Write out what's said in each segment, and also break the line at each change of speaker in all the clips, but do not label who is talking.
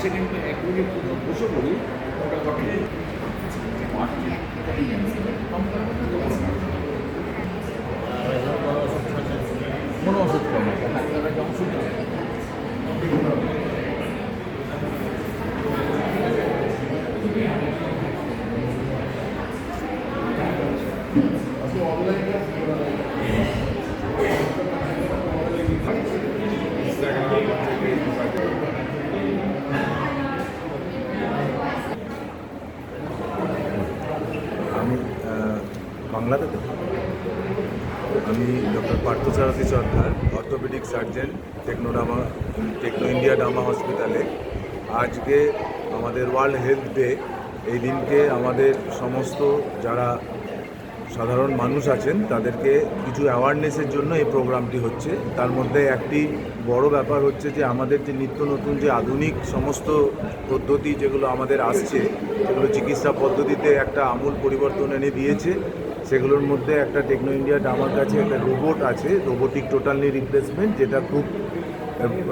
সেকেন্ডে 1 মিনিট বসে পড়ি ওটা ঘটে কোনো ওষুধ কম
বাংলাতে তো আমি ডক্টর পার্থসারথী সরকার, অর্থোপেডিক সার্জন, টেকনো ইন্ডিয়া ডামা হসপিটালে। আজকে আমাদের ওয়ার্ল্ড হেলথ ডে। এই দিনকে আমাদের সমস্ত যারা সাধারণ মানুষ আছেন তাদেরকে কিছু অ্যাওয়ারনেসের জন্য এই প্রোগ্রামটি হচ্ছে। তার মধ্যে একটি বড় ব্যাপার হচ্ছে যে আমাদের যে নিত্য নতুন যে আধুনিক সমস্ত পদ্ধতি যেগুলো আমাদের আসছে, সেগুলো চিকিৎসা পদ্ধতিতে একটা আমূল পরিবর্তন এনে দিয়েছে। সেগুলোর মধ্যে একটা টেকনো ইন্ডিয়া ডামার কাছে একটা রোবট আছে, রোবোটিক টোটাল নি রিপ্লেসমেন্ট, যেটা খুব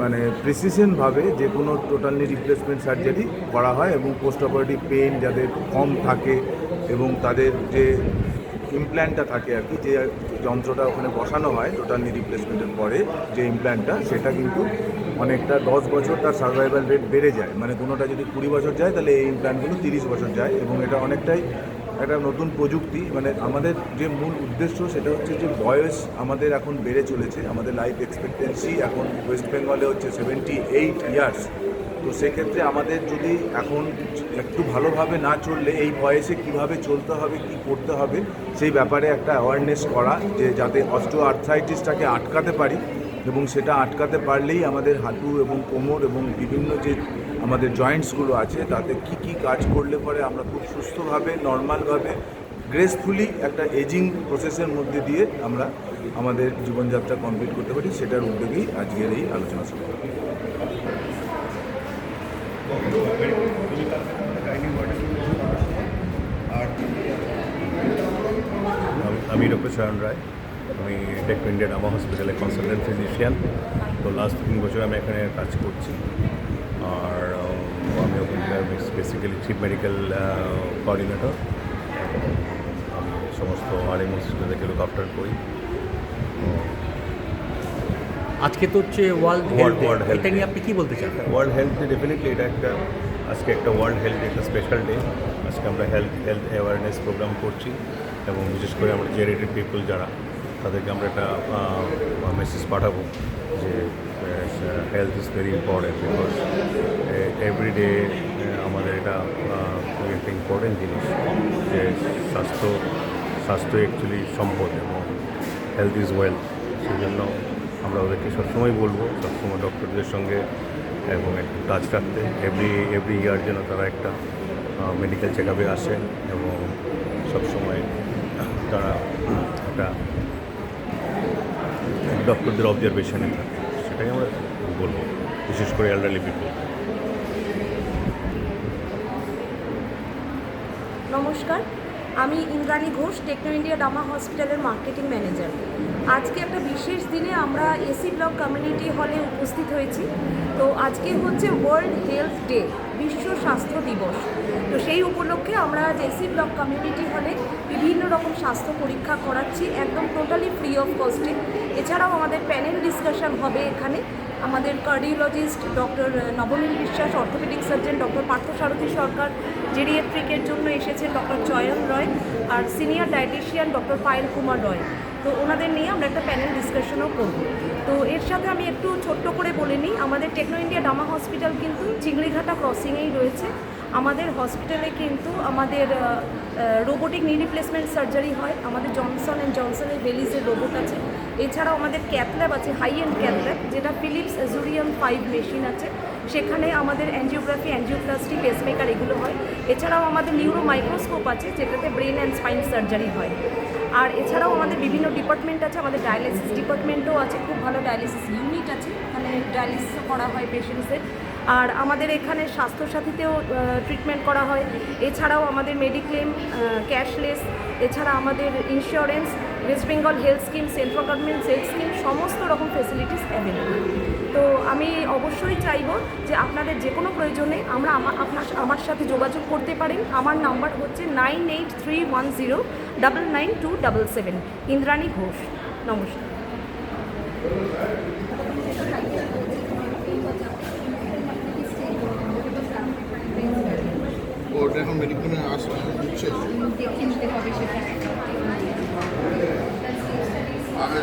মানে প্রিসিশনভাবে যে কোনো টোটাল নি রিপ্লেসমেন্ট সার্জারি করা হয় এবং পোস্ট অপারেটিভ পেইন যাদের কম থাকে এবং তাদের যে ইমপ্ল্যান্টটা থাকে আর কি, যে যন্ত্রটা ওখানে বসানো হয় টোটাল নি রিপ্লেসমেন্টের পরে যে ইমপ্ল্যান্টটা, সেটা কিন্তু অনেকটা 10 বছর তার সার্ভাইভাল রেট বেড়ে যায়। মানে কোনোটা যদি 20 বছর যায় তাহলে এই ইমপ্ল্যান্টগুলো 30 বছর যায় এবং এটা অনেকটাই একটা নতুন প্রযুক্তি। মানে আমাদের যে মূল উদ্দেশ্য সেটা হচ্ছে যে বয়স আমাদের এখন বেড়ে চলেছে, আমাদের লাইফ এক্সপেক্টেন্সি এখন ওয়েস্ট বেঙ্গলে হচ্ছে 78 ইয়ার্স। তো সেক্ষেত্রে আমাদের যদি এখন একটু ভালোভাবে না চললে এই বয়সে কিভাবে চলতে হবে, কি করতে হবে, সেই ব্যাপারে একটা অ্যাওয়ারনেস করা, যে যাতে অস্টিও আর্থ্রাইটিসটাকে আটকাতে পারি এবং সেটা আটকাতে পারলেই আমাদের হাঁটু এবং কোমর এবং বিভিন্ন যে আমাদের জয়েন্টসগুলো আছে তাতে কি কি কাজ করলে পরে আমরা খুব সুস্থভাবে, নর্মালভাবে, গ্রেসফুলি একটা এজিং প্রসেসের মধ্যে দিয়ে আমরা আমাদের জীবনযাত্রা কমপ্লিট করতে পারি, সেটার উদ্যোগেই আজকের এই আলোচনা সভা।
আমি ডক্টর সায়ন রায়, আমি টেকনো ইন্ডিয়া ডামা হসপিটালে কনসালটেন্ট ফিজিশিয়ান। তো লাস্ট 3 বছর আমি এখানে কাজ করছি। আর আমি ওখানকার বেসিক্যালি চিফ মেডিকেল কোঅর্ডিনেটর। আমি সমস্ত আরএম হসপিটালকে লুক আফটার করি।
আজকে তো হচ্ছে ওয়ার্ল্ড হেলথ, এটা নিয়ে আপনি কী বলতে চান?
ওয়ার্ল্ড হেলথ ডে, ডেফিনেটলি এটা একটা আজকে একটা ওয়ার্ল্ড হেলথ ডে, একটা স্পেশাল ডে। আজকে আমরা হেলথ অ্যাওয়ারনেস প্রোগ্রাম করছি এবং বিশেষ করে আমরা জেনারেটেড পিপল যারা, তাদেরকে আমরা একটা মেসেজ পাঠাবো যে health is very important, because everyday আমাদের এটা একটা ইম্পর্টেন্ট জিনিস যে স্বাস্থ্য অ্যাকচুয়ালি সম্পদ এবং হেলথ ইজ ওয়েলথ। সেই জন্য আমরা ওদেরকে সবসময় বলবো, সবসময় ডক্টরদের সঙ্গে এবং একটু টাচ রাখতে, এভরি ইয়ার যেন তারা একটা মেডিকেল চেক আপে আসে এবং সবসময় তারা একটা ডক্টরদের অবজারভেশনে থাকে। সেটাই আমরা বলবো, বিশেষ করে এল্ডারলি পিপল।
নমস্কার, আমি ইন্দ্রাণী ঘোষ, টেকনো ইন্ডিয়া ডামা হসপিটালের মার্কেটিং ম্যানেজার। আজকে একটা বিশেষ দিনে আমরা এসি ব্লক কমিউনিটি হলে উপস্থিত হয়েছি। তো আজকে হচ্ছে ওয়ার্ল্ড হেলথ ডে, বিশ্ব স্বাস্থ্য দিবস। তো সেই উপলক্ষে আমরা আজ এসি ব্লক কমিউনিটি হলে বিভিন্ন রকম স্বাস্থ্য পরীক্ষা করাচ্ছি, একদম টোটালি ফ্রি অফ কস্টে। এছাড়াও আমাদের প্যানেল ডিসকাশন হবে এখানে। আমাদের cardiologist doctor Nabanil Biswas, orthopaedic surgeon doctor Parthasarathi Sarkar, জেরিয়াট্রিকের জন্য এসেছেন ডক্টর চয়ন রয়, আর senior dietitian doctor Payel Kumar Roy. তো ওনাদের নিয়ে আমরা একটা প্যানেল ডিসকাশনও করব। তো এর সাথে আমি একটু ছোট্ট করে বলে নিই, আমাদের টেকনো ইন্ডিয়া ডামা হসপিটাল কিন্তু চিংড়িঘাটা ক্রসিংয়েই রয়েছে। আমাদের হসপিটালে কিন্তু আমাদের রোবোটিক নি রিপ্লেসমেন্ট সার্জারি হয়। আমাদের জনসন অ্যান্ড জনসনের বেলিজের রোবট আছে। এছাড়াও আমাদের ক্যাথ ল্যাব আছে, হাই এন্ড ক্যাথ ল্যাব, যেটা ফিলিপস অ্যাজুরিয়াম 5 মেশিন আছে। সেখানে আমাদের অ্যাঞ্জিওগ্রাফি, অ্যাঞ্জিওপ্লাস্টি, পেসমেকার এগুলো হয়। এছাড়াও আমাদের নিউরো মাইক্রোস্কোপ আছে, যেটাতে ব্রেন অ্যান্ড স্পাইন সার্জারি হয়। আর এছাড়াও আমাদের বিভিন্ন ডিপার্টমেন্ট আছে, আমাদের ডায়ালিসিস ডিপার্টমেন্টও আছে, খুব ভালো ডায়ালিসিস ইউনিট আছে, এখানে ডায়ালিসিসও করা হয় পেশেন্টসের। আর আমাদের এখানে স্বাস্থ্যসাথীতেও ট্রিটমেন্ট করা হয়। এছাড়াও আমাদের মেডিক্লেম, ক্যাশলেস, এছাড়া আমাদের insurance, West Bengal health scheme, central government health scheme, সমস্ত রকম ফেসিলিটিস অ্যাভেলেবল। তো আমি অবশ্যই চাইবো যে আপনাদের যে কোনো প্রয়োজনে আমার সাথে যোগাযোগ করতে পারেন। আমার নাম্বার হচ্ছে 9831099277। ইন্দ্রাণী ঘোষ। নমস্কার।
ওটা এখন মেডিকেলে আসছে দিচ্ছে
দেখে নিতে হবে সেটা।
আগে